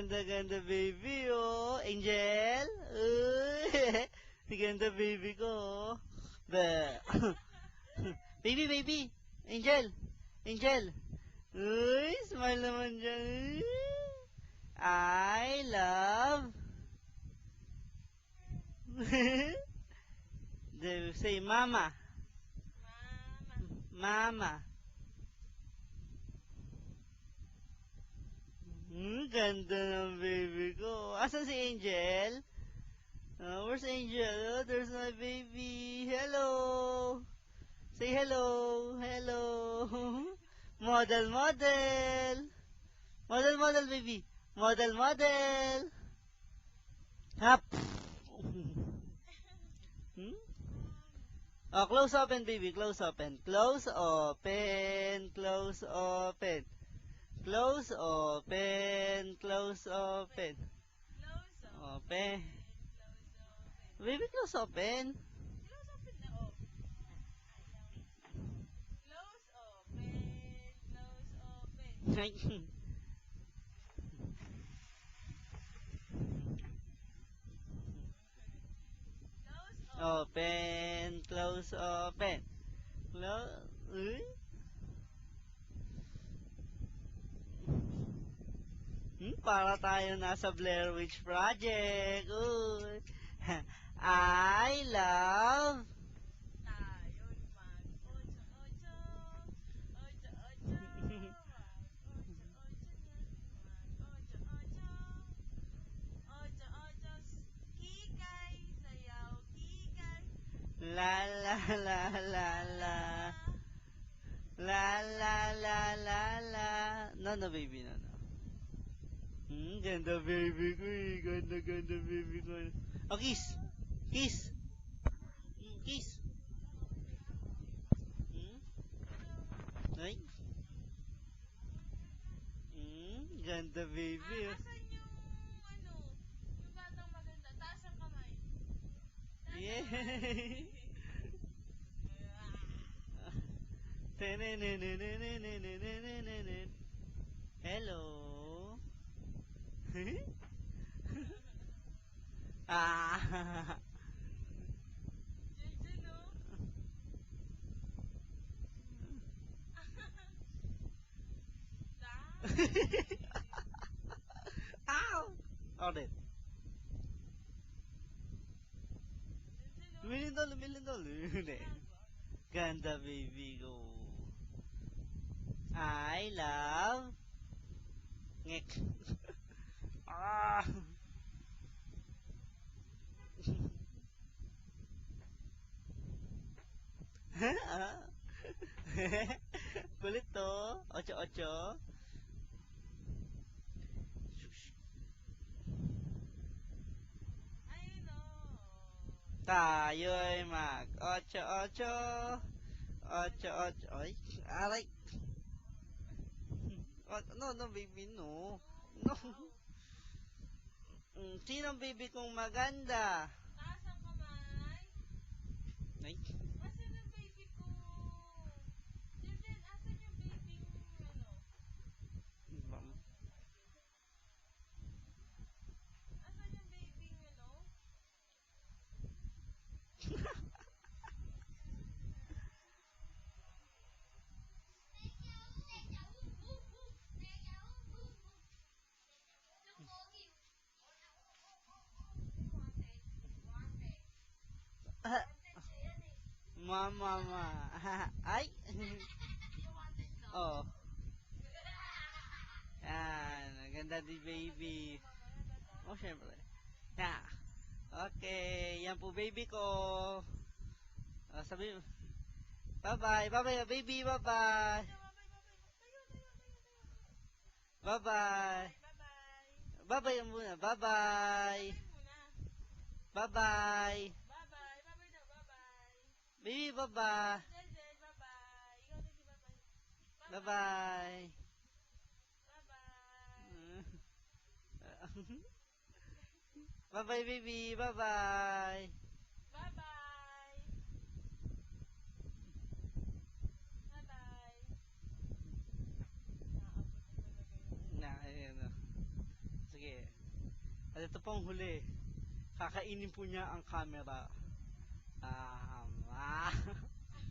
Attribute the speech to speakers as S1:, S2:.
S1: ganda baby, oh. Angel? Uy, ganda baby ko, oh. Be. Baby, baby. Angel. Angel. Uy, smile naman dyan. I love. Say mama. Mama. Ganda ng baby ko. Asan si Angel? Where's Angel? Oh, there's my baby. Hello. Say hello. Hello. Model, model. Model, model, baby. Model, model. Hap. Hmm? Oh, close open, baby. Close open. Close open. Close open. Close open. Close open. Open. Baby, close open. Open. Close open. Close. Uy. Para tayo nasa Blair Witch Project. Uy. I love. La la la la la. La la la la la. No, no, baby, no, no. Ganda baby ko eh. Ganda, ganda baby ko. Oh, kiss. Kiss. Kiss. Ay. Ganda baby.
S2: Asan yung, yung batang maganda? Taas ang kamay.
S1: Yeah. Hello. Ah.
S2: Diyan, no?
S1: Ow. Order. $1 million, $1 million. Ganda baby ko. I love. Ngek. Ah. Kulit to. Ocho-ocho.
S2: Ayun, no.
S1: Tayo'y mag ocho-ocho. Ocho-ocho. Ay, aray. Oh, no, no, baby, no. No. Sinong baby kong maganda?
S2: Taas ang kamay.
S1: Ay.
S2: Asan ang baby ko? Diyan, asan yung baby Asan yung baby
S1: Mama, ma. Ay. Oh. Yan. Ganda di baby. Oh, syempre. Yeah. Okay. Yan po baby ko. Sabi mo. Bye-bye. Bye-bye, baby. Bye-bye. Bye-bye.
S2: Bye-bye.
S1: Bye-bye yan muna. Bye-bye. Bye-bye.
S2: Bye-bye. Bye-bye daw. Bye-bye.
S1: Baby, bye-bye.
S2: Jen, bye-bye. Ikaw din si bye-bye.
S1: Bye-bye.
S2: Bye-bye.
S1: Bye-bye, baby. Bye-bye.
S2: Bye-bye. Bye-bye. Naaabot na talaga yun.
S1: Na, ayun. Sige. At ito pong huli, kakainin po niya ang camera.